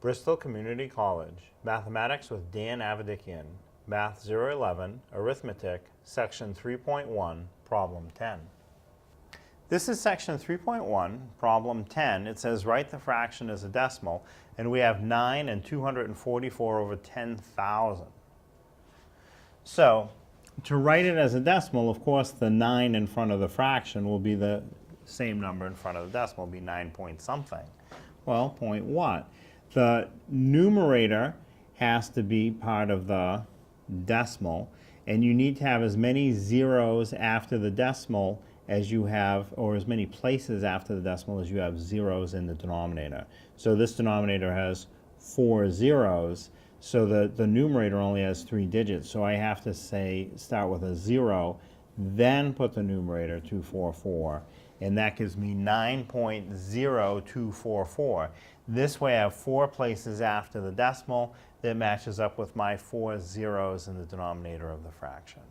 Bristol Community College, Mathematics with Dan Avedikian, Math 011, Arithmetic, Section 3.1, Problem 10. This is Section 3.1, Problem 10. It says write the fraction as a decimal, and we have 9 and 244 over 10,000. So, to write it as a decimal, of course, the 9 in front of the fraction will be the same number in front of the decimal, be 9 point something. Well, point what? The numerator has to be part of the decimal, and you need to have as many zeros after the decimal as you have, or as many places after the decimal as you have zeros in the denominator. So this denominator has 4 zeros, so the numerator only has 3 digits. So I have to say, start with a 0, then put the numerator 244, and that gives me 9.0244. This way I have 4 places after the decimal that matches up with my 4 zeros in the denominator of the fraction.